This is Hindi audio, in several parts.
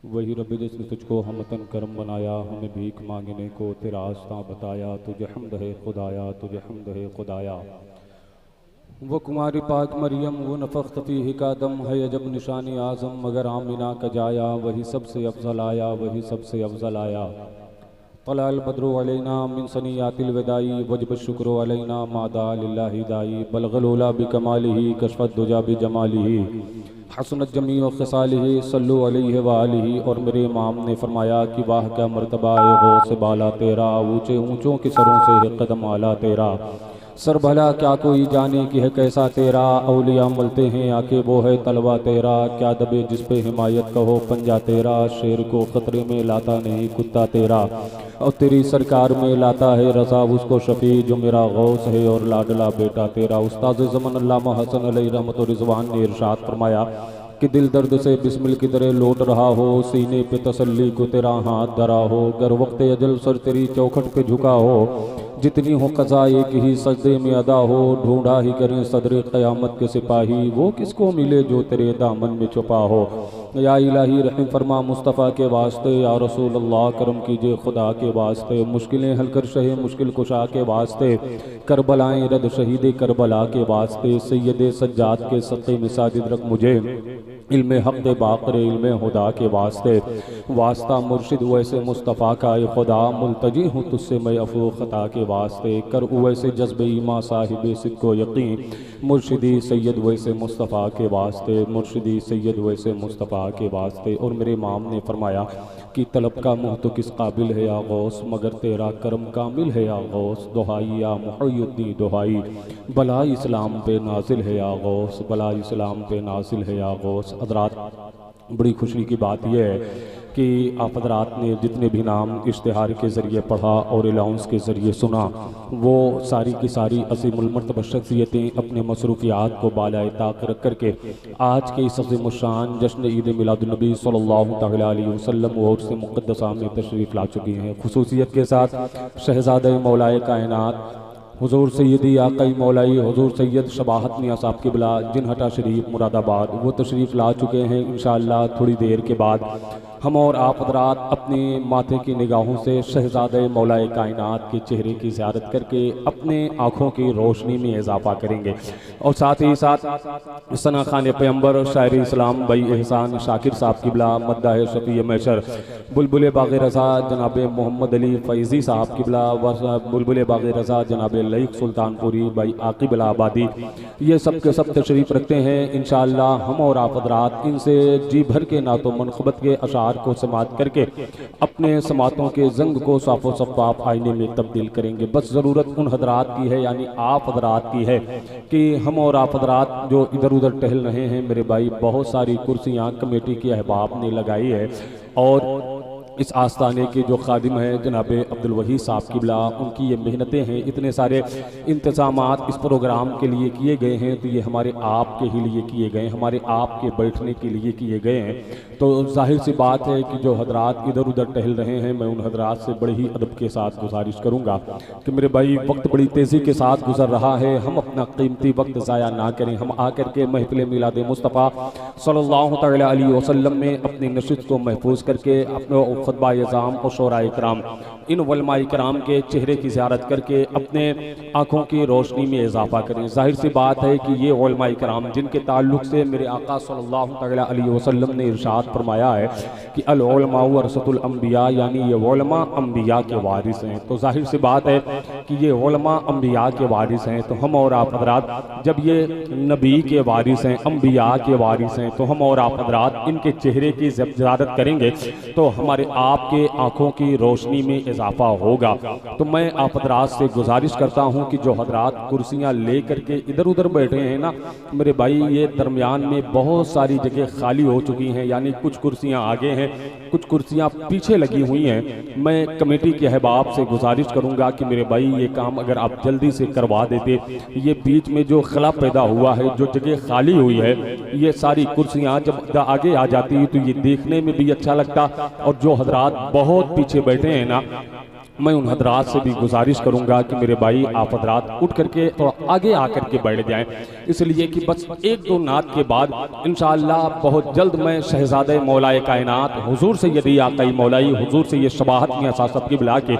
वही रब जिसने तुझको हमतन करम बनाया, हमें भीख मांगने को तेरा आस्था बताया। तुझे हम्द है खुदाया, तुझे हम्द है खुदाया। वो कुमारी पाक मरियम, वो नफ़ख्त फ़ीही का दम है अजब निशानी आज़म, मगर आमिना का जाया वही सबसे अफजल आया, वही सबसे अफजल आया। तलाल बद्रु अलैना मिन सनियातिल वदाई, वजब शुक्र अलैना मादा लिल्लाहि दाई, बलगल उला बिकमालिही कशफत दुजा बिजमालिही, हसनत जमी व खसालिही सल्लु अलैहि व आलिही। और मेरे इमाम ने फरमाया कि वाह क्या मर्तबा है गौ से बाला तेरा, ऊँचे ऊँचों के सरों से है कदम आला तेरा। सर भला क्या कोई जाने कि है कैसा तेरा, औलिया मलते हैं आके वो है तलवा तेरा। क्या दबे जिस पे हिमायत कहो पंजा तेरा, शेर को खतरे में लाता नहीं कुत्ता तेरा। और तेरी सरकार में लाता है रजा उसको शफी, जो मेरा गौस है और लाडला बेटा तेरा। उस्ताद ज़मान अल्लामा हसन अलैहि रहमत व रिज़वान ने इरशाद फरमाया कि दिल दर्द से बिस्मिल की तरह लौट रहा हो, सीने पे तसल्ली को तेरा हाथ धरा हो। गर वक्त अजल सर तेरी चौखट पे झुका हो, जितनी हो कज़ा एक ही सजदे में अदा हो। ढूंढा ही करें सदर क़यामत के सिपाही, वो किसको मिले जो तेरे दामन में छुपा हो। या इलाही रहम फरमा मुस्तफ़ा के वास्ते, या रसूल अल्लाह करम कीजिए खुदा के वास्ते। मुश्किलें हल कर शहे मुश्किल कुशा के वास्ते, करबलाएं रद शहीद करबला के वास्ते। सैयद सज्जाद के सत्ते में साजिद रख मुझे, इल्मे हक़ दे बाक़रे इल्मे हुदा के वास्ते। वास्ता मुर्शिद वैसे मुस्तफ़ा का ए खुदा, मुल्तजी हूँ तुझसे मैं अफ़ू ख़ता के वास्ते। कर वैसे जज्बे ईमा साहिब सिद्को यकीन, मुर्शिदी सैयद वैसे मुस्तफ़ा के वास्ते, मुर्शिदी सैयद वैसे मुस्तफ़ा के वास्ते। और मेरे इमाम ने फरमाया कि तलब का मुँह तो किस काबिल है या गौस, मगर तेरा करम कामिल है या गौस। दुहाई या मुहय्यद्दीन दुहाई, बला इस्लाम पे नाजिल है या गौस, बला इस्लाम पे नाजिल है या गौस। हज़रात, बड़ी खुशी की बात यह है कि आप हज़रात ने जितने भी नाम इश्तिहार के ज़रिए पढ़ा और अलाउंस के ज़रिए सुना, वो सारी की सारी अज़ीमुल मर्तबा शख्सियतें अपने मसरूफ़ियात को बालाए ताक़ रख करके आज के इस अज़ीमुश्शान जश्न ईद मिलादुन्नबी सल्लल्लाहु तआला अलैहि वसल्लम और से मुक़द्दसा में तशरीफ़ ला चुकी हैं। खुसूसियत के साथ शहज़ादे मौलाए कायनात हुजूर सैयदी आक़ाई मौलाई हुजूर सैयद शबाहत मियां साहब क़िबला जिनहटा शरीफ मुरादाबाद, वो तशरीफ़ ला चुके हैं। इंशाअल्लाह थोड़ी देर के बाद हम और आप हज़रात अपने माथे की निगाहों से शहज़ादे मौलाए कायनात के चेहरे की ज़ियारत करके अपने आँखों की रोशनी में इजाफ़ा करेंगे। और साथ ही साथ सना खान पैगंबर शायर इस्लाम भाई एहसान शाकिर साहब क़िबला मद्दाह शफ़ी मैशर, बुलबुल बाग़ रज़ा जनाब मोहम्मद अली फ़ैज़ी साहब क़िबला व बुलबुल बाग़ रज़ा जनाब लईक सुल्तानपुरी भाई आकिब आबादी, ये सब के सब तशरीफ़ रखते हैं। इंशाअल्लाह हम और आप हज़रात इनसे जी भर के नातो मनक़बत के अशार को समात करके अपने समातों के जंग को साफ़ो शफ़ाफ़ आईने में तब्दील करेंगे। बस ज़रूरत उन हज़रात की है, यानी आप हज़रात की है कि हम और आप हज़रात जो इधर उधर टहल रहे हैं, मेरे भाई बहुत सारी कुर्सियाँ कमेटी के अहबाब ने लगाई है और इस आस्थाने के जो खादिम हैं जनाब अब्दुल वही साहब क़िबला, उनकी ये मेहनतें हैं, इतने सारे इंतज़ामात इस प्रोग्राम के लिए किए गए हैं, तो ये हमारे आप के ही लिए किए गए हैं, हमारे आप के बैठने के लिए किए गए हैं। तो जाहिर सी बात है कि जो हजरात इधर उधर टहल रहे हैं, मैं उन हजरात से बड़े ही अदब के साथ गुजारिश करूँगा कि मेरे भाई वक्त बड़ी तेज़ी के साथ गुजर रहा है, हम अपना कीमती वक्त ज़ाया ना करें। हम आकर के महफ़िल मिलाद मुस्तफ़ा सल्लल्लाहु तआला अलैहि वसल्लम में अपनी नशिस्त को महफूज करके अपने खुतबा इज़ाम और शोराए कराम, इन उलमाए कराम के चेहरे की ज़ियारत करके अपने आँखों की रोशनी में इजाफ़ा करें। जाहिर सी बात है कि ये उलमाए कराम जिनके ताल्लुक़ से मेरे आका सल्लल्लाहु तआला अलैहि वसल्लम ने इरशाद फरमाया है कि अल उलमा वरसतुल अंबिया, यानी ये उलमा अंबिया के वारिस हैं। तो जाहिर सी बात है कि ये उलमा अंबिया के वारिस हैं। तो हम और आप हज़रात जब ये नबी के वारिस हैं, अंबिया के वारिस हैं, तो हम और आप हज़रात इनके चेहरे की जब ज़ियारत करेंगे तो हमारे आपके आँखों की रोशनी में इजाफा होगा। तो मैं आप हज़रात से गुजारिश करता हूँ कि जो हज़रात कुर्सियाँ ले करके इधर उधर बैठे हैं ना मेरे भाई, ये दरमियान में बहुत सारी जगह खाली हो चुकी हैं, यानी कुछ कुर्सियाँ आगे हैं, कुछ कुर्सियाँ पीछे लगी हुई हैं। मैं कमेटी के अहबाब से गुजारिश करूँगा कि मेरे भाई ये काम अगर आप जल्दी से करवा देते, ये बीच में जो खला पैदा हुआ है, जो जगह खाली हुई है, ये सारी कुर्सियाँ जब आगे आ जाती तो ये देखने में भी अच्छा लगता। और जो हजरात बहुत पीछे बैठे हैं ना, मैं उन हजरात से भी गुजारिश करूंगा कि मेरे भाई आप हजरात उठ करके थोड़ा आगे आकर के बैठ जाएं, इसलिए कि बस एक दो नात के बाद इंशाअल्लाह बहुत जल्द मैं शहजादे मौलाए कायनात हुजूर सैयदी आकाई मौलाई हुजूर से ये शबाहत मियां साहब की बुला के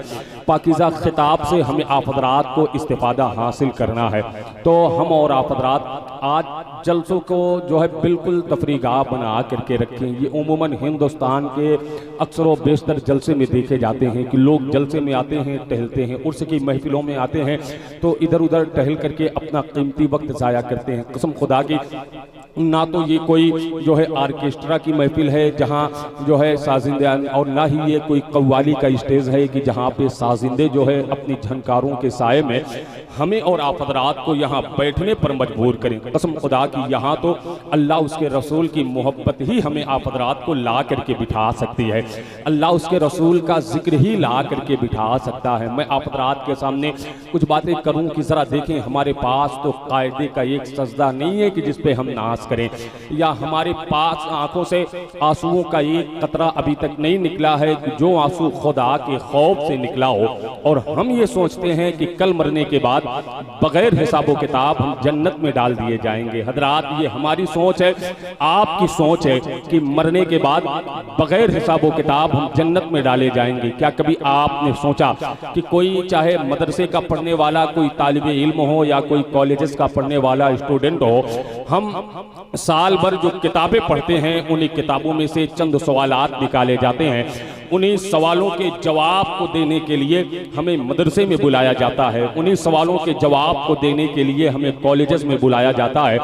पाकीज़ा खिताब से हमें आप हजरात को इस्तिफादा हासिल करना है। तो हम और आप हजरात आज जलसों को जो है बिल्कुल तफरीगाह बना करके रखें। ये उमूमन हिंदुस्तान के अक्सर व बेशतर जलसे में देखे जाते हैं कि लोग जलसे में आते हैं, टहलते हैं, उर्स की महफिलों में आते हैं तो इधर उधर टहल करके अपना कीमती वक्त ज़ाया करते हैं। कसम खुदा की ना तो ये कोई जो है आर्केस्ट्रा की महफिल है जहाँ जो है साजिंदे, और ना ही ये कोई कव्वाली का स्टेज है कि जहाँ पे साजिंदे जो है अपनी झनकारों के साए में हमें और आप हजरात को यहाँ बैठने पर मजबूर करें। कसम खुदा की यहाँ तो अल्लाह उसके रसूल की मोहब्बत ही हमें आप हजरात को ला करके बिठा सकती है, अल्लाह उसके रसूल का जिक्र ही ला करके बिठा सकता है। मैं आप हजरात के सामने कुछ बातें करूँ कि ज़रा देखें, हमारे पास तो कायदे का एक सजदा नहीं है कि जिस पे हम नाज करें, या हमारे पास आंखों से आंसुओं का एक कतरा अभी तक नहीं निकला है कि जो आंसू खुदा के खौफ से निकला हो, और हम ये सोचते हैं कि कल मरने के बाद बगैर हिसाबो किताब हम जन्नत में डाल दिए जाएंगे। हजरात ये हमारी सोच है, आपकी सोच है कि मरने के बाद बगैर हिसाबो किताब हम जन्नत में डाले जाएंगे। क्या कभी आपने सोचा कि कोई चाहे मदरसे का पढ़ने वाला कोई तालिबे इल्म हो या कोई कॉलेजेस का पढ़ने वाला स्टूडेंट हो, हम साल भर जो किताबें पढ़ते हैं उन्हीं किताबों में से चंद सवालात निकाले जाते हैं, उन्हीं सवालों के जवाब को देने के लिए हमें मदरसे में बुलाया जाता है, उन्हीं सवालों के जवाब को देने के लिए हमें कॉलेजेस में बुलाया जाता है।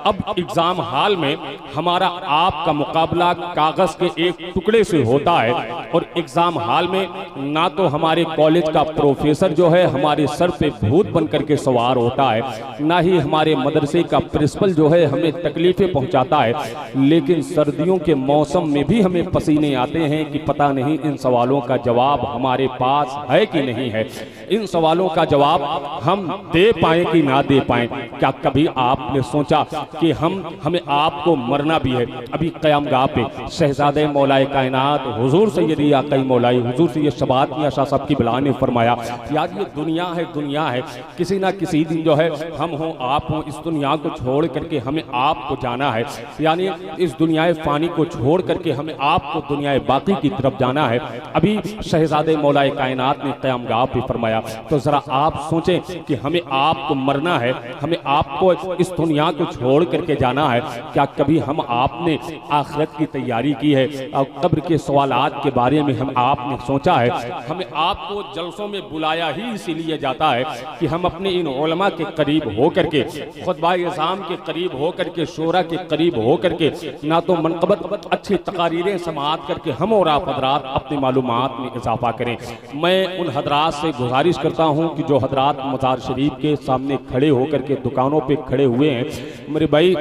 अब एग्जाम हॉल में हमारा आपका मुकाबला कागज के एक टुकड़े से होता है, और एग्जाम हॉल में ना तो हमारे कॉलेज का प्रोफेसर जो है हमारे सर पे भूत बन करके सवार होता है, ना ही हमारे मदरसे का प्रिंसिपल जो है हमें तकलीफें पहुंचाता है। लेकिन सर्दियों के मौसम में भी हमें पसीने आते हैं कि पता नहीं इन सवालों का जवाब हमारे पास है कि नहीं है, इन सवालों का जवाब हम दे पाएं कि ना दे पाएं। क्या कभी आपने सोचा कि हमें आपको मरना भी है? अभी क़यामगाह पे शहजादे मौलाए कायनात हुजूर सैयदी आकाई मौलाई हुजूर से ये शबात मियां शाह साहब की बिला ने फरमाया, यार ये दुनिया है, दुनिया है, किसी ना किसी दिन जो है हम हो आप हो इस दुनिया को छोड़ करके हमें आपको जाना है, यानी इस दुनिया फानी को छोड़ करके हमें आपको दुनिया बाकी की तरफ जाना है। अभी शहजादे मौलाए कायनात ने क़यामगाह पे फरमाया, तो जरा आप सोचें कि हमें आपको मरना है, हमें आपको इस दुनिया को छोड़ करके जाना है। क्या कभी हम आपने आखिरत की तैयारी की है और कब्र के सवालात के बारे में हम आपने सोचा है? हमें आपको जलसों में बुलाया ही इसीलिए जाता है कि हम अपने इन उलमा के करीब हो करके, खुतबा इज़ाम के करीब हो करके, शोरा के करीब हो करके ना तो मनक़बत अच्छी तकारीरें समाअत करके हम और आप हजरात अपनी मालूमात में इजाफा करें। मैं उन हजरात से गुजारिश करता हूँ कि जो हजरात मज़ार शरीफ के सामने खड़े होकर के दुकानों पे खड़े हुए हैं, मेरे भाई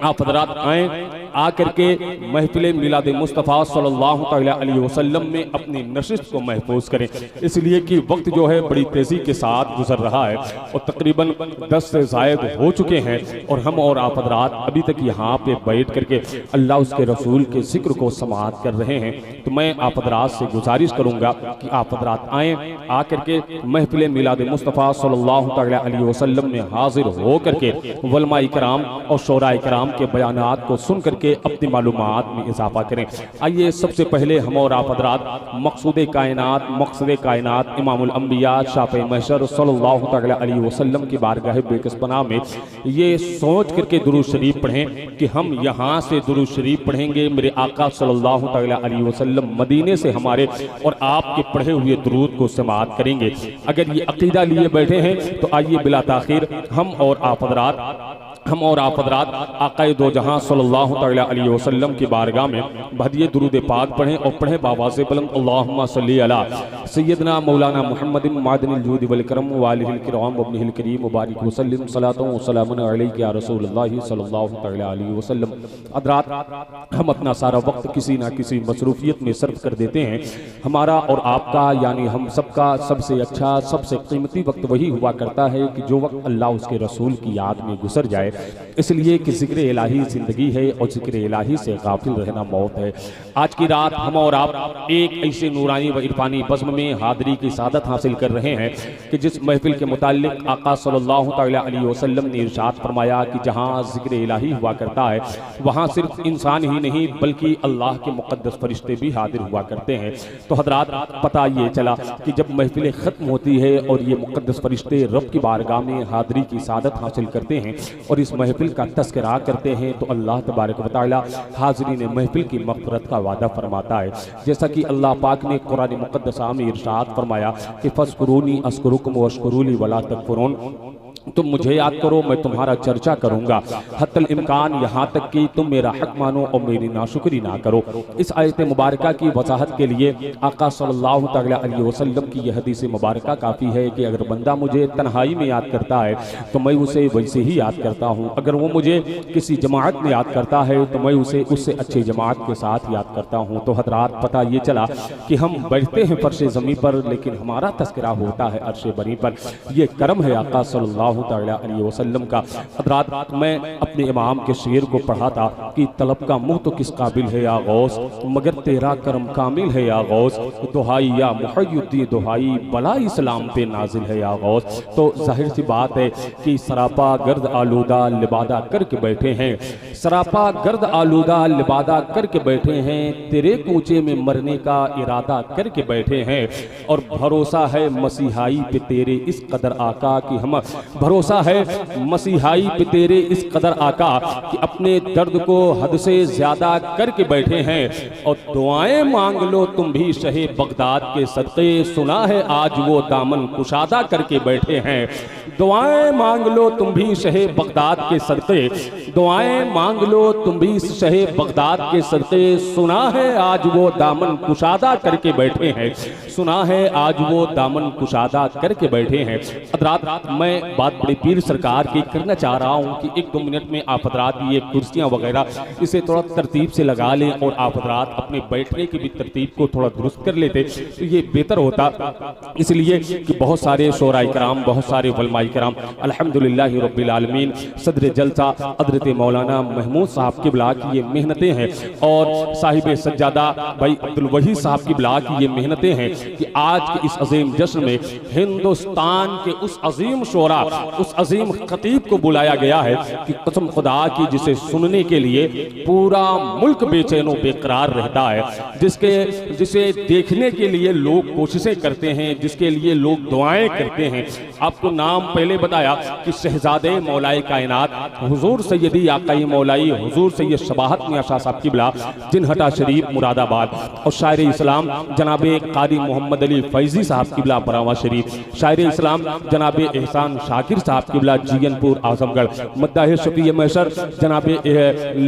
आप हजरात आएँ, आकर के महफिल मिलाद मुस्तफ़ा सल्लल्लाहु अलैहि वसल्लम में अपनी नशिस्त को महफूज करें, इसलिए कि वक्त जो है बड़ी तेज़ी के साथ गुजर रहा है और तकरीबन 10 से ज़ायद हो चुके हैं, और हम और आप हजरात अभी तक यहाँ पे बैठ करके अल्लाह उसके रसूल के जिक्र को समाअत कर रहे हैं। तो मैं आप हजरात से गुजारिश करूँगा कि आप हजरात आएँ, आकर के महफिल मिलाद मुस्तफ़ा सल्लल्लाहु अलैहि वसल्लम में हाजिर हो करके उलमा इकराम और शोरा इकराम के बयानात को सुन करके अपनी मालूमात में इजाफा करें। आइए सबसे पहले हम और आप हजरात मकसूद कायनात इमामुल अंबिया शाफ़े महशर सल्लल्लाहु अलैहि वसल्लम की बारगाह बेकसपना में ये सोच करके दुरूद शरीफ पढ़ें कि हम यहाँ से दुरूद शरीफ पढ़ेंगे, मेरे आका सल्लल्लाहु अलैहि वसल्लम मदीने से हमारे और आपके पढ़े हुए दुरूद को समाअत करेंगे। अगर ये अकीदा लिए बैठे हैं तो आइए बिला ताखीर हम और आप हजरात आक़ाए दो जहां सल्लल्लाहु अलैहि वसल्लम की बारगाह में बहदिए दुरूद पाक पढ़ें और पढ़ें बावाज़ बुलंद अल्लाहुम्मा सल्ली अला सय्यदना मौलाना मुहम्मदिन मादिनिल जूद वल करम व आलिहिल किराम व इब्निहिल करीम मुबारक वसल्लम सलातु व सलामुन अलैका या रसूलुल्लाह सल्लल्लाहु अलैहि वसल्लम। हजरात हम अपना सारा वक्त किसी ना किसी मसरूफियत में सर्फ कर देते हैं। हमारा और आपका यानी हम सबका सबसे अच्छा सबसे कीमती वक्त वही हुआ करता है कि जो वक्त अल्लाह उसके रसूल की याद में गुजर जाए, इसलिए कि जिक्र इलाही ज़िंदगी है और जिक्र इलाही से गाफिल रहना मौत है। आज की रात हम और आप एक ऐसे नूरानी व इरफानी बज़्म में हाज़िरी की सादत हासिल कर रहे हैं कि जिस महफिल के मुताल्लिक आका सल्लल्लाहु तआला अलैहि वसल्लम ने इरशाद फरमाया कि जहाँ जिक्र इलाही हुआ करता है वहाँ सिर्फ इंसान ही नहीं बल्कि अल्लाह के मुक़द्दस फरिश्ते भी हाजिर हुआ करते हैं। तो हज़रात पता ये चला कि जब महफिल ख़त्म होती है और ये मुक़द्दस फरिश्ते रब की बारगाह में हाज़िरी की सादत हासिल करते हैं और इस महफिल का तज़किरा करते हैं तो अल्लाह तबारक व तआला हाज़िरीन महफिल की मग़फ़िरत का वादा फरमाता है। जैसा कि अल्लाह पाक ने कुरान मुक़द्दसा में इरशाद फरमाया कि फ़ज़्कुरूनी अज़्कुरुकुम वश्कुरूली वला तकफ़ुरून, तुम मुझे याद करो मैं तुम्हारा चर्चा करूंगा, हत्तल इम्कान यहाँ तक कि तुम मेरा हक मानो और मेरी नाशुक्री ना करो। इस आयत मुबारका की वजाहत के लिए आका सल्लल्लाहु तआला अलैहि वसल्लम की यह हदीस मुबारका काफ़ी है कि अगर बंदा मुझे तन्हाई में याद करता है तो मैं उसे वैसे ही याद करता हूँ, अगर वो मुझे किसी जमात में याद करता है तो मैं उसे उससे अच्छी जमात के साथ याद करता हूँ। तो हज़रात पता ये चला कि हम बैठते हैं फर्श ज़मीन पर लेकिन हमारा तज़किरा होता है अर्श बरी पर। यह करम है आका सल्लल्लाहु तआला अलैहि वसल्लम का। हज़रात मैं अपने इमाम के शेर को पढ़ा था कि तलब का मुँह तो किस काबिल है या गौस, मगर तेरा करम कामिल है या गौस, दुहाई या मुहय्युद्दीन दुहाई बला इस्लाम पे नाजिल है या गौस। तो जाहिर सी बात है कि सरापा गर्द आलूदा लिबादा करके बैठे हैं, सरापा गर्द आलूदा लिबादा करके बैठे हैं, तेरे कूचे में मरने का इरादा करके बैठे हैं और भरोसा है मसीहाई पे तेरे इस कदर आका कि हम भरोसा है मसीहाई पे तेरे इस कदर आका कि अपने दर्द को हद से ज्यादा करके बैठे हैं और दुआएं मांग लो तुम भी शहे बगदाद के सदक़े, सुना है आज वो दामन कुशादा करके बैठे हैं। दुआएं मांग लो तुम भी शहे बगदाद के सदक़े, दुआएं मांग लो तुम भी शहे बगदाद के सदक़े, सुना है आज वो दामन कुशादा करके बैठे हैं, सुना है आज वो दामन कुशादा करके बैठे हैं। हज़रात मैं बात बड़े पीर सरकार की करना चाह रहा हूँ कि एक दो मिनट में आप हज़रात ये कुर्सियाँ वगैरह इसे थोड़ा तरतीब से लगा लें और आप हज़रात अपने बैठने की भी तरतीब को थोड़ा दुरुस्त कर लेते तो ये बेहतर होता। इसलिए कि बहुत सारे शोराए कराम, बहुत सारे उलमाए कराम अल्हम्दुलिल्लाह रब्बिल आलमीन सदर जलसा हज़रत मौलाना महमूद साहब की बिला की ये मेहनतें हैं और साहिब सज्जादा भाई अब्दुल वहीद साहब की बिला की ये मेहनतें हैं कि आज के इस अजीम जश्न में हिंदुस्तान के उस अजीम शोरा, उस अजीम खतीब को बुलाया गया है कि कसम खुदा की जिसे सुनने के लिए पूरा मुल्क बेचैनो बेकरार रहता है, जिसे देखने के लिए लोग कोशिशें करते हैं, जिसके लिए लोग दुआएं करते हैं। आपको नाम पहले बताया कि शहजादे मौलाए कायनात हुजूर सैयदी आकाई मौलाई हुजूर सैयद शबाहत मियां शाह साहब की बिला जिनहटा शरीफ मुरादाबाद और शायर इस्लाम जनाबे कारी मोहम्मद अली फैजी साहब की बिला बरावा शरीफ, शायर इस्लाम जनाबे एहसान शाकिर साहब की बिला जीयनपुर आजमगढ़, मद्दाह शफी महशर जनाबे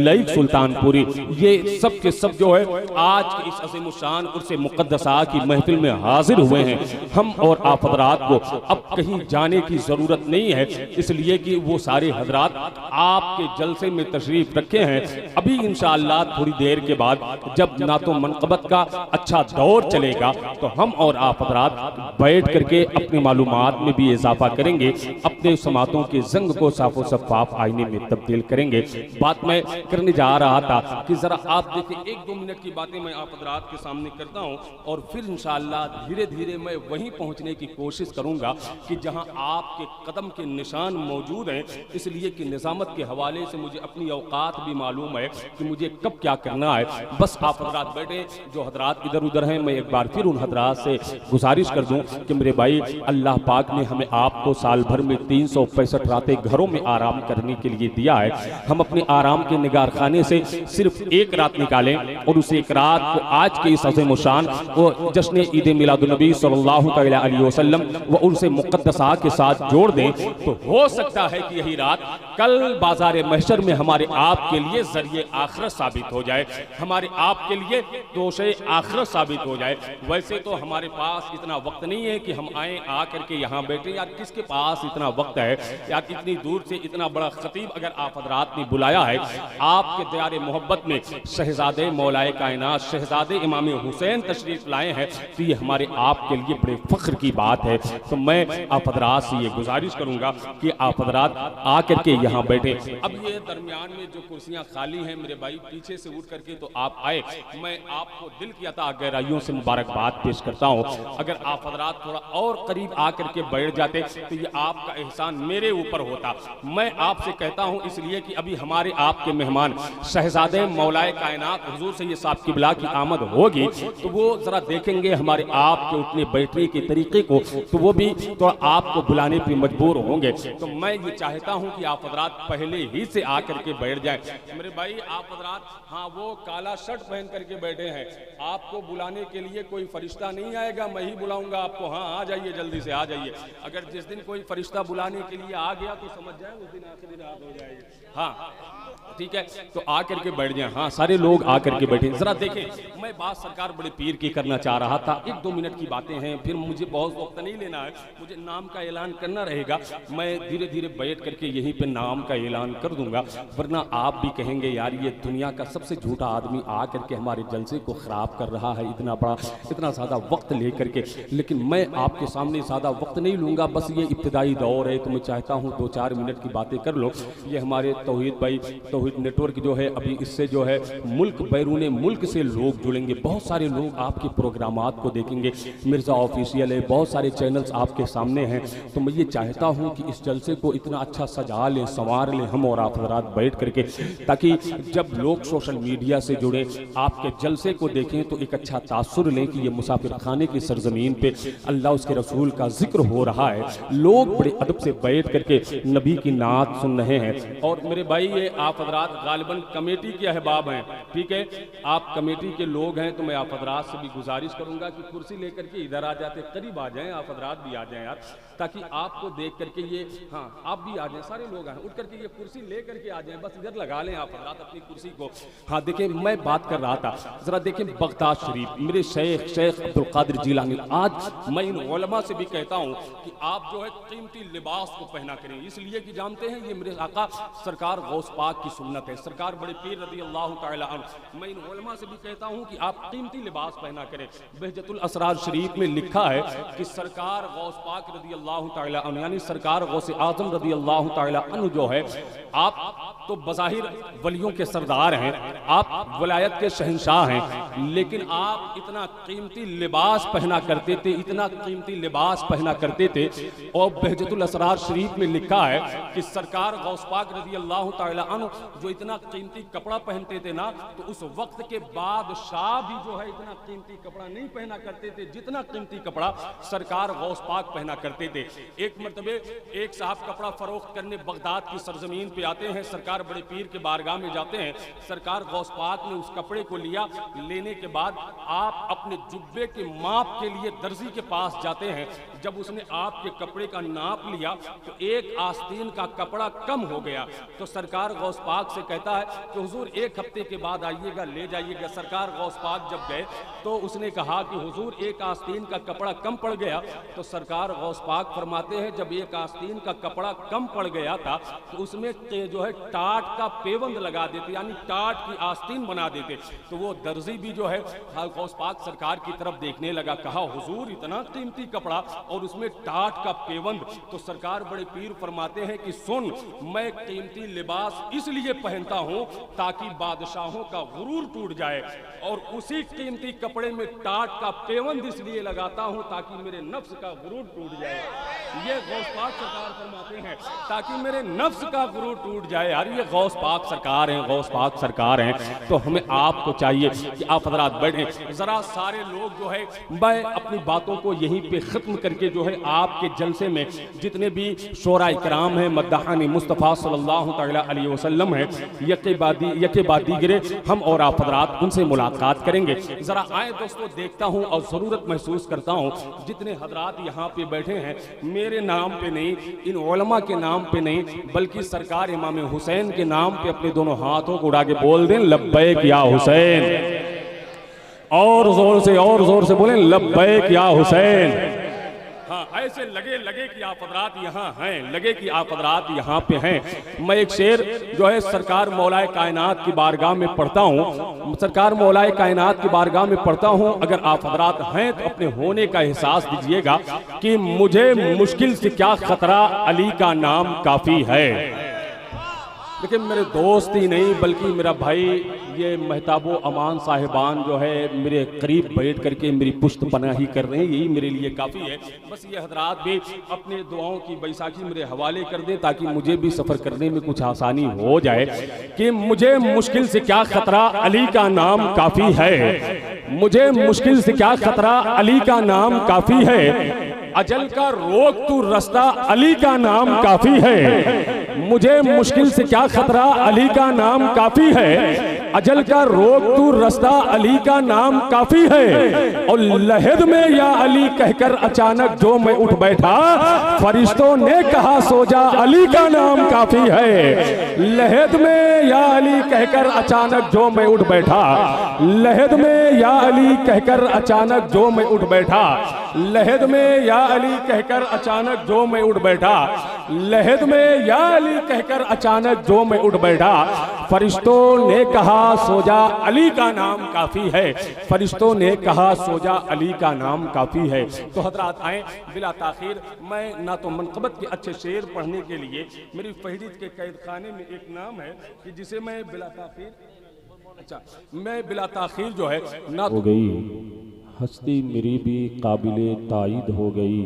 लईक सुल्तानपुरी, ये सब के सब जो है आज के इस अज़ीम शान उर्से मुक़द्दसा की महफिल में हाजिर हुए हैं। हम और आप हज़रात को अब कहीं जाने की ज़रूरत नहीं है, इसलिए कि वो सारे हज़रात आपके जलसे में तशरीफ़ रखे हैं। अभी इंशाअल्लाह थोड़ी देर के बाद जब नातो मनक़बत का अच्छा दौर चलेगा तो हम और आप हज़रात बैठ करके अपनी मालूमात में भी इजाफा करेंगे, अपने समातों के जंग को साफो शफ़ाफ आईने में तब्दील करेंगे। बात मैं करने जा रहा था कि जरा आप देखिए, एक दो मिनट की बातें मैं आप हज़रात के सामने करता हूं और फिर इंशाअल्लाह धीरे धीरे मैं वहीं पहुंचने की कोशिश करूंगा कि जहां आपके कदम के निशान मौजूद हैं। इसलिए कि निज़ामत के हवाले से मुझे अपनी औकात भी मालूम है कि मुझे कब क्या करना है। बस आप हज़रात बैठे, जो हज़रात इधर उधर हैं मैं एक बार फिर उन हज़रात से गुजारिश कर दूं कि मेरे भाई अल्लाह पाक ने हमें आपको साल भर में 365 रातें घरों में आराम करने के लिए दिया है। हम अपने आराम के निगार खाने से सिर्फ एक रात निकालें और उस एक रात को आज के इस अज़ीम शान वो जश्न ईद मिलादुन्नबी सल्लल्लाहु अलैहि वसल्लम व उनसे मुक़द्दसा के साथ जोड़ दें तो हो सकता है कि यही रात कल बाज़ार महशर में हमारे आप के लिए ज़रिए आखिरत साबित हो जाए, हमारे आप के लिए दोषे आखिरत साबित हो जाए। वैसे तो हमारे पास इतना वक्त नहीं है कि हम आए आ करके यहाँ बैठे, या किसके पास इतना वक्त है यार, इतनी दूर से इतना बड़ा खतीब अगर आप हजरात ने बुलाया है, आपके दयारे मोहब्बत में शहजादे मौलाए कायनात शहजादे इमाम हुसैन तशरीफ लाए हैं, तो ये हमारे आपके लिए बड़े फख्र की बात है। तो मैं आप हजरात से ये गुजारिश करूंगा कि आप हजरात आकर के यहाँ बैठे। अब ये दरमियान में जो कुर्सियाँ खाली हैं मेरे भाई, पीछे से उठ करके तो आप आए, मैं आपको दिल की अता गहराइयों से मुबारकबाद पेश करता हूँ। अगर आप हजरात थोड़ा और करीब आकर के बैठ जाते तो ये आपका एहसान मेरे ऊपर होता। मैं आपसे कहता हूँ इसलिए कि अभी हमारे आपके मेहमान शहजादे मौलाए कायनात हुजूर सैयद साहब क़िबला की आमद होगी, तो वो जरा देखेंगे हमारे आपके उठने बैठने के तरीके को, तो वो भी तो आपको बुलाने पर मजबूर होंगे। तो मैं ये चाहता हूँ कि आप हजरात पहले ही से आकर के बैठ जाएं। मेरे भाई आप हजरात, हाँ वो काला शर्ट पहन करके बैठे हैं, आपको बुलाने के लिए कोई फरिश्ता नहीं आएगा, मैं ही बुलाऊंगा आपको। हाँ आ जाइए, जल्दी से आ जाइए। अगर जिस दिन कोई फरिश्ता बुलाने के लिए आ गया तो समझ जाए उस दिन आखिरी रात हो जाएगी। हाँ ठीक है, तो आकर के बैठ जाए। हाँ सारे लोग आकर के बैठे। जरा देखें, मैं बात सरकार बड़े पीर की करना चाह रहा था, 1-2 मिनट की बातें हैं, फिर मुझे बहुत वक्त नहीं लेना है, मुझे नाम का ऐलान करना रहेगा। मैं धीरे धीरे बैठ करके यहीं पे नाम का ऐलान कर दूंगा, वरना आप भी कहेंगे यार ये दुनिया का सबसे झूठा आदमी आकर के हमारे जलसे को खराब कर रहा है, इतना बड़ा इतना ज़्यादा वक्त ले करके। लेकिन मैं आपके सामने ज़्यादा वक्त नहीं लूँगा, बस ये इब्तिदाई दौर है, तो मैं चाहता हूँ 2-4 मिनट की बातें कर लो। ये हमारे तौहीद भाई तौहीद नेटवर्क जो है, अभी इससे जो है मुल्क बैरून मुल्क से लोग जुड़ेंगे, बहुत सारे लोग आपके प्रोग्रामात को देखेंगे। मिर्ज़ा ऑफिशियल है, बहुत सारे चैनल्स आपके सामने हैं। तो मैं ये चाहता हूँ कि इस जलसे को इतना अच्छा सजा लें, संवार लें हम और आप हज़रात बैठ करके, ताकि जब लोग सोशल मीडिया से जुड़े आपके जलसे को देखें तो एक अच्छा तासुर लें कि ये मुसाफिर खाने की सरजमीन पे अल्लाह उसके रसूल का जिक्र हो रहा है, लोग बड़े अदब से बैठ करके नबी की नात सुन रहे हैं। और मेरे भाई ये आप हज़रात गालिबन कमेटी के अहबाब हैं, ठीक है, आप कमेटी के लोग हैं, तो मैं आप हज़रात से भी गुजारिश करूंगा कि कुर्सी लेकर के इधर आ जाते, करीब आ जाएं, आप हज़रात भी आ जाएं यार, ताकि आपको देख करके ये, हाँ आप भी आ जाएं, सारे लोग आए उठ करके ये कुर्सी ले करके आ जाएं, बस इधर लगा लें आप हज़रात अपनी कुर्सी को। हाँ देखें, मैं बात कर रहा था, जरा देखें बगदाद शरीफ, मेरे शेख अब्दुल कादिर जिलानी, आज मैं इन उलमा से भी कहता हूँ कि आप जो है कीमती लिबास को पहना करें, इसलिए कि जानते हैं ये मेरे आका सरकार गौस पाक की सुन्नत है, सरकार बड़े पीर रज़ी अल्लाह तआला अन्हु। मैं इन उलमा से भी कहता हूँ कि आप कीमती लिबास पहना करें। बहजतुल असरार शरीफ में लिखा है कि सरकार गौस पाक रज़ी अल्लाह तआला अन्हु, यानी सरकार गौस आज़म रज़ी अल्लाह तआला अन्हु जो है, आप तो बज़ाहिर वलियों के सरदार हैं, आप वलायत के शहंशाह हैं, लेकिन आप इतना कीमती लिबास पहना करते थे, इतना कीमती लिबास पहना करते थे। और बहजतुल असरार शरीफ में लिखा है कि सरकार गौस पाक रज़ी अल्लाह तआला अन्हु जो इतना कीमती कपड़ा पहनते थे ना, तो उस वक्त के बादशाह भी जो है इतना कीमती कपड़ा नहीं पहना करते थे जितना कीमती कपड़ा सरकार गौस पाक पहना करते थे। एक मर्तबे एक साहब कपड़ा फरोख्त करने बगदाद की सरजमीन पे आते हैं, सरकार बड़े पीर के बारगाह में जाते हैं, सरकार गौस पाक ने उस कपड़े को लिया, लेने के बाद आप अपने जुब्बे के माप के लिए दर्जी के पास जाते हैं। जब उसने आपके कपड़े का नाप लिया तो एक आस्तीन का कपड़ा कम हो गया, तो सरकार गौस पाक से कहता है कि हुजूर 1 हफ्ते के बाद आइएगा, ले जाइएगा। सरकार गौस पाक जब गए तो उसने कहा कि हुजूर 1 आस्तीन का कपड़ा कम पड़ गया। तो सरकार गौस पाक फरमाते हैं जब 1 आस्तीन का कपड़ा कम पड़ गया था तो उसमें जो है टाट का पेवंद लगा देते, यानी टाट की आस्तीन बना देते। तो वो दर्जी भी जो है गौस पाक सरकार की तरफ देखने लगा, कहा हुजूर इतना कीमती कपड़ा और उसमें टाट का पेवंद। तो सरकार बड़े पीर फरमाते हैं कि सुन, मैं कीमती लिबास इसलिए पहनता हूं ताकि बादशाहों का गुरूर टूट जाए, और उसी कीमती कपड़े में टाट का पेवंद इसलिए लगाता हूं ताकि मेरे नफ्स का गुरूर टूट जाए। ये गौस पाक सरकार फरमाते हैं ताकि मेरे नफ्स का गुरूर टूट जाए। यार ये गौस पाक सरकार हैं, गौस पाक सरकार हैं। तो हमें आपको चाहिए कि आप हज़रात बैठें, जरा सारे लोग जो है, मैं अपनी बातों को यहीं पे ख़त्म करके जो है आपके जलसे में जितने भी शोरा इकराम हैं, मद्दाहानी मुस्तफ़ा सल्लल्लाहु तआला अलैहि वसल्लम हैं, यके बाद दीगरे हम और आप हज़रात उनसे मुलाकात करेंगे। ज़रा आए दोस्तों, देखता हूँ और ज़रूरत महसूस करता हूँ जितने हज़रात यहाँ पे बैठे हैं, मेरे नाम पे नहीं, इन उलमा के नाम पे नहीं, बल्कि सरकार इमाम हुसैन के नाम पे अपने दोनों हाथों को उड़ा के बोल दें लब्बैक या हुसैन, और जोर से बोलें लब्बैक या हुसैन। हाँ, ऐसे लगे लगे कि आप हज़रात यहाँ हैं, लगे कि आप हज़रात यहाँ पे हैं। मैं एक शेर जो है सरकार मौलाए कायनात की बारगाह में पढ़ता हूँ, सरकार मौलाए कायनात की बारगाह में पढ़ता हूँ। अगर आप हज़रात हैं तो अपने होने का एहसास दीजिएगा कि मुझे मुश्किल से क्या खतरा, अली का नाम काफ़ी है। देखिए मेरे दोस्त ही नहीं बल्कि मेरा भाई ये महताबो अमान साहिबान जो है मेरे करीब बैठ करके मेरी पुश्त पनाही कर रहे हैं, यही मेरे लिए काफ़ी है। बस ये हजरात भी अपने दुआओं की बैसाखी मेरे हवाले कर दें ताकि मुझे भी सफ़र करने में कुछ आसानी हो जाए कि मुझे मुश्किल से क्या खतरा, अली का नाम काफ़ी है। मुझे मुश्किल से क्या खतरा, अली का नाम काफ़ी है। अजल का रोक तू रास्ता, अली का नाम काफ़ी है। मुझे मुश्किल से क्या खतरा, अली का नाम काफ़ी है। अजल का रोक तू रास्ता, अली का नाम काफ़ी है। और लहद में या अली कहकर अचानक जो मैं उठ बैठा, फरिश्तों ने कहा सो जा, अली का नाम काफ़ी है। लहद में या अली कहकर अचानक जो मैं उठ बैठा, लहद में या अली कहकर अचानक जो मैं उठ बैठा, लहद में या अली कहकर अचानक जो मैं उठ बैठा, लहद में या अली कहकर अचानक जो मैं उठ बैठा, फरिश्तों ने कहा सो जा, अली का नाम काफ़ी है। फरिश्तों ने कहा सो जा, अली का नाम काफ़ी है। तो हजरात आए बिला ताखीर, मैं ना तो मनक़बत के अच्छे शेर पढ़ने के लिए मेरी फहरिस्त के कैद खाने में एक नाम है कि जिसे मैं बिला ताखीर, अच्छा मैं बिला ताखीर जो है ना हो गई हस्ती मेरी भी काबिले ताईद हो गई,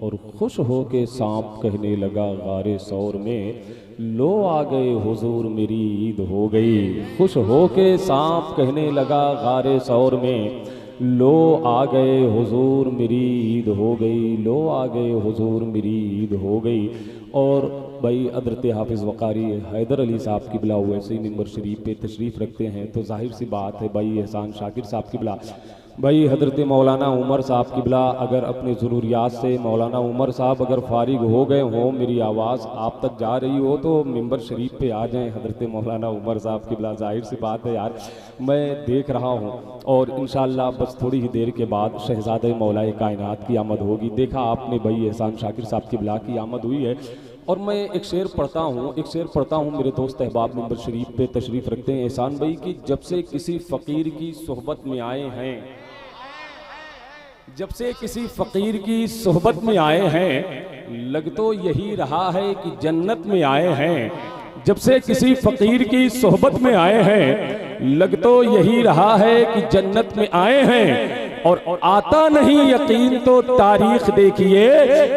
और खुश हो के सांप कहने लगा गारे सौर में, लो आ गए हुजूर मेरी ईद हो गई। खुश हो के सांप कहने लगा गारे सौर में, लो आ गए हुजूर मेरी ईद हो गई, लो आ गए हुजूर मेरी ईद हो गई। और भाई हज़रत हाफिज़ वक़ारी हैदर अली साहब की बिला वैसे ही मिंबर शरीफ पे तशरीफ़ रखते हैं, तो जाहिर सी बात है भाई एहसान शाकिर साहब की बिला, भाई हज़रत मौलाना उमर साहब की बिला अगर अपने ज़रूरियात से मौलाना उमर साहब अगर फारिग हो गए हों, मेरी आवाज़ आप तक जा रही हो तो मिंबर शरीफ पे आ जाएं हज़रत मौलाना उमर साहब की बिला। जाहिर सी बात है यार, मैं देख रहा हूँ और इंशाअल्लाह बस थोड़ी ही देर के बाद शहज़ादे मौलाए कायनात की आमद होगी। देखा आपने भाई एहसान शाकिर साहब की बिला की आमद हुई है। और मैं एक शेर पढ़ता हूँ, मेरे दोस्त अहबाब मिंबर शरीफ पे तशरीफ़ रखते हैं एहसान भाई कि जब से किसी फ़कीर की सोहबत में आए हैं, जब से किसी फ़कीर की सोहबत में आए हैं, लग तो यही रहा है कि जन्नत में आए हैं। जब से किसी फ़कीर की सोहबत में आए हैं, लग तो यही रहा है कि जन्नत में आए हैं। और आता नहीं यकीन तो तारीख देखिए,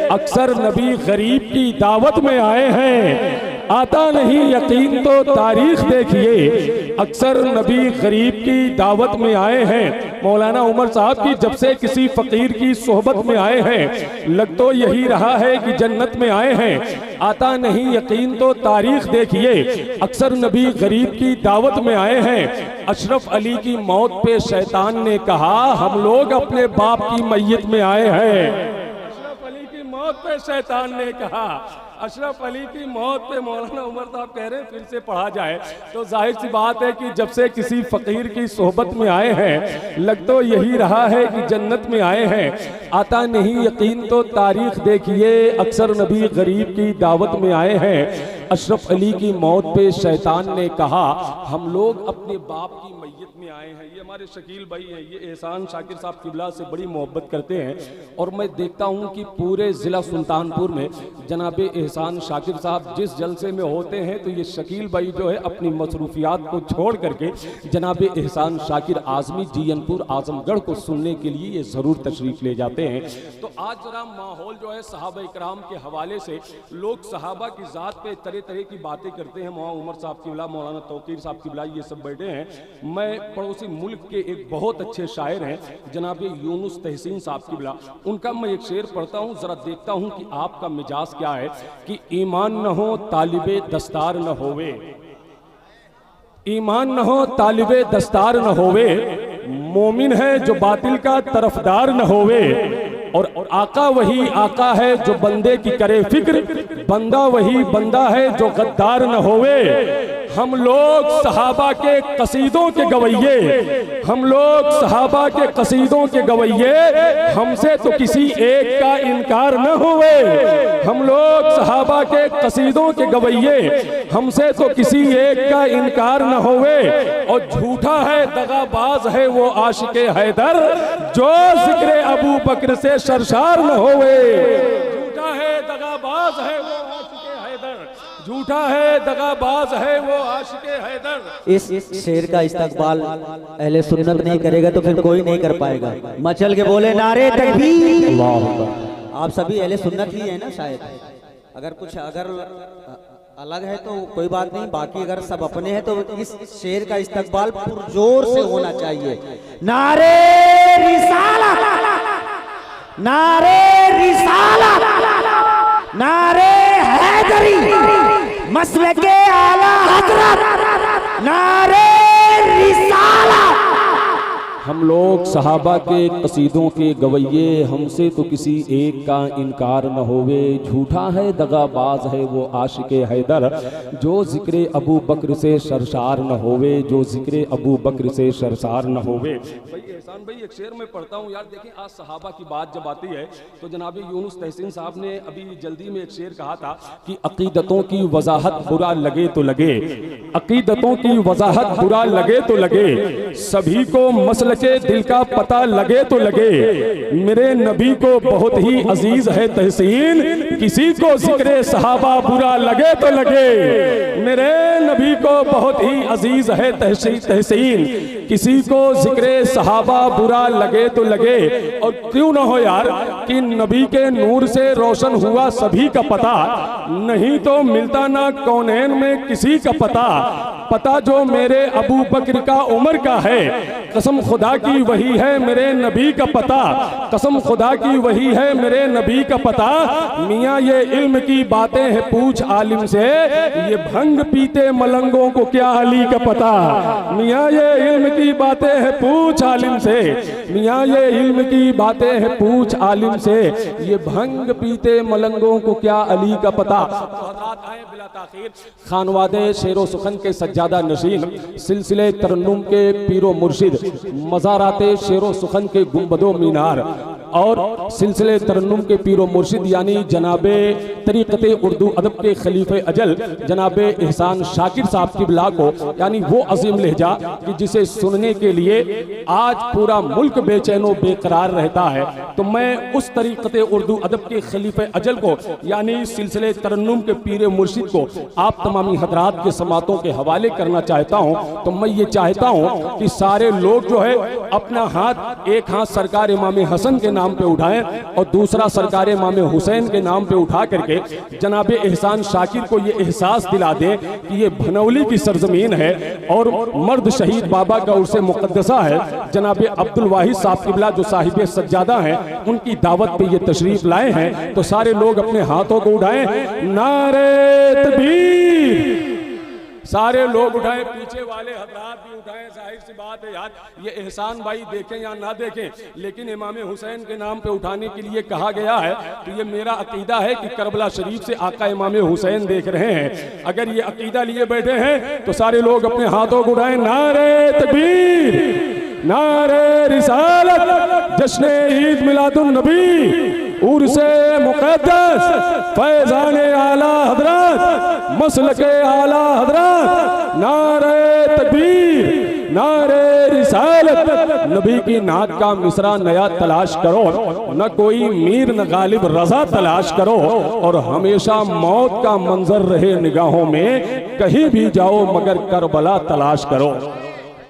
अक्सर नबी गरीब की दावत में आए हैं। आता नहीं यकीन तो तारीख देखिए, अक्सर नबी गरीब की दावत में आए हैं। मौलाना उमर साहब की जब से किसी फ़कीर की सोहबत में आए हैं, लग तो यही रहा है कि जन्नत में आए हैं। आता नहीं यकीन तो तारीख देखिए, अक्सर नबी गरीब की दावत में आए हैं। अशरफ अली की मौत पे शैतान ने कहा, हम लोग अपने बाप की मैयत में आए हैं। अशरफ अली की मौत पे शैतान ने कहा, अशरफ अली की मौत पे मौलाना उमर साहब कह रहे हैं फिर से पढ़ा जाए तो जाहिर सी बात है कि जब से किसी फ़कीर की सोहबत में आए हैं, लग तो यही रहा है कि जन्नत में आए हैं। आता नहीं यकीन तो तारीख देखिए, अक्सर नबी गरीब की दावत में आए हैं। अशरफ अली की मौत पे शैतान ने कहा, हम लोग अपने बाप की मैयत में आए हैं। ये हमारे शकील भाई हैं, ये एहसान शाकिर साहब किबला से बड़ी मोहब्बत करते हैं। और मैं देखता हूँ कि पूरे ज़िला सुल्तानपुर में जनाब एहसान शाकिर साहब जिस जलसे में होते हैं, तो ये शकील भाई जो है अपनी मसरूफियात को छोड़ करके जनाब एहसान शाकिर आज़मी जीयनपुर आज़मगढ़ को सुनने के लिए ये ज़रूर तशरीफ़ ले जाते हैं। तो आज जरा माहौल जो है सहाबा इकराम के हवाले से, लोग सहाबा की ज़ात पे तरह तरह की बातें करते हैं। मौलाना उमर साहब की बिला, मौलाना तौकीर साहब की बिला, ये सब बैठे हैं। मैं पड़ोसी मुल्क के एक बहुत अच्छे शायर हैं जनाब यूनुस तहसीन साहब की बिला, उनका मैं एक शेर पढ़ता हूँ, ज़रा देखता हूँ कि आपका मिजाज क्या है। कि ईमान न हो तालिबे दस्तार न होवे, ईमान न हो तालिबे दस्तार न होवे, मोमिन है जो बातिल का तरफदार न होवे। और आका वही आका है जो बंदे की करे फिक्र, बंदा वही बंदा है जो गद्दार न होवे। हम लोग सहाबा के कसीदों के गवैये, हम लोग सहाबा के कसीदों के गवैये, हमसे तो किसी एक का इनकार न हुए। हम लोग सहाबा के कसीदों के गवैये, हमसे तो किसी एक का इनकार न होवे। और झूठा है दगाबाज है वो आशिके हैदर, जो जिक्र अबू बकर से सरशार न होवे। झूठा है दगाबाज है वो आशिके हैदर, झूठा है दगाबाज है वो आशिके हैदर। इस शेर का इस्तकबाल अहले सुन्नत नहीं करेगा तो फिर कोई नहीं कर पाएगा। मचल के बोले नारे तकबीर। आप सभी अहले सुन्नत ही है ना शायद, अगर कुछ अलग है तो कोई बात नहीं, बाकी अगर सब अपने हैं तो इस शेर का इस्तकबाल पुरजोर से होना चाहिए। नारे रिसालत, नारे रिसालत, नारे हैदरी, मसलके आला हजरत, नारे रिसालत। हम लोग सहाबा के कसीदों के गवैये, हमसे तो किसी एक का इनकार न होवे। झूठा है दगाबाज है वो आशिके हैदर, जो जिक्र अबू बकर से सरशार न होवे, जो जिक्र अबू बकर से सरशार न होवे। भाई एहसान भाई एक शेर में पढ़ता हूँ यार, देखें आज सहाबा की बात जब आती है तो जनाब यूनुस तहसीन साहब ने अभी जल्दी में एक शेर कहा था कि अकीदतों की वजाहत बुरा लगे तो लगे, अकीदतों की वजाहत बुरा लगे तो लगे, सभी को मसल के दिल का पता लगे तो लगे। मेरे नबी को बहुत ही अजीज है तहसीन, किसी को जिक्र सहाबा बुरा लगे तो लगे। मेरे नबी को बहुत ही अजीज है तहसीन, किसी को जिक्र सहाबा बुरा लगे तो लगे। और क्यों ना हो यार कि नबी के नूर से रोशन हुआ सभी का पता, नहीं तो मिलता ना कौनैन में किसी का पता। पता जो मेरे अबू बकर का उमर का है, कसम खुदा की वही है मेरे नबी का पता, कसम खुदा की वही है मेरे नबी का पता। मियाँ ये इल्म की बातें हैं पूछ आलिम से, ये भंग पीते मलंगों को क्या अली का पता। मियाँ ये इल्म की बातें हैं पूछ आलिम से, मियाँ ये इल्म की बातें हैं पूछ आलिम से, ये भंग पीते मलंगों को क्या अली का पता। खानवादे शेरो सुखन के सज्जादा नशीन, सिलसिले तरन्नुम के पीरो मुर्शिद, मज़ाराते शेरो सुखन के गुंबदो मीनार, और सिलसिले तरन्नुम के पीरो मुर्शिद यानी जनाबे तरीक़ते उर्दू अदब के खलीफे अजल जनाबे एहसान शाकिर साहब की बिला को, यानी वो अजीम लहजा कि जिसे सुनने के लिए आज पूरा मुल्क बेचैनो बेकरार रहता है। तो मैं उस तरीक़ते उर्दू अदब के खलीफे अजल को यानी सिलसिले तरन्नुम के पीर मुर्शिद को आप तमामी हजरात के समातों के हवाले करना चाहता हूँ। तो मैं ये चाहता हूँ कि सारे लोग जो है अपना हाथ, एक हाथ सरकार इमाम हसन के नाम पे उठाएं और दूसरा सरकार इमाम हुसैन के नाम पे उठा करके जनाब एहसान शाकिर को ये एहसास दिला दें कि ये भनौली की सरजमीन है और मर्द शहीद बाबा का उर्से मुक़द्दसा है। जनाब अब्दुल वाहिद साहब किबला जो साहिब सज्जादा हैं, उनकी दावत पे ये तशरीफ लाए हैं। तो सारे लोग अपने हाथों को उठाएं, नारे तकबीर, सारे लोग उठाएं, पीछे वाले हजरात भी उठाएं। जाहिर सी बात है यार, ये एहसान भाई देखें या ना देखें, लेकिन इमाम हुसैन के नाम पे उठाने के लिए कहा गया है। तो ये मेरा अकीदा है कि करबला शरीफ से आका इमाम हुसैन देख रहे हैं। अगर ये अकीदा लिए बैठे हैं तो सारे लोग अपने हाथों को उठाएं, नारे तकबीर, नारे रिसालत, जश्न ईद मिलादुन नबी, उर्से मुक़द्दस, फैज़ाने आला हज़रत, मसलके आला हज़रत, नारे तकबीर, नारे रिसालत। नबी की नात का मिसरा नया तलाश करो, न कोई मीर न गालिब रजा तलाश करो, और हमेशा मौत का मंजर रहे निगाहों में, कहीं भी जाओ मगर करबला तलाश करो।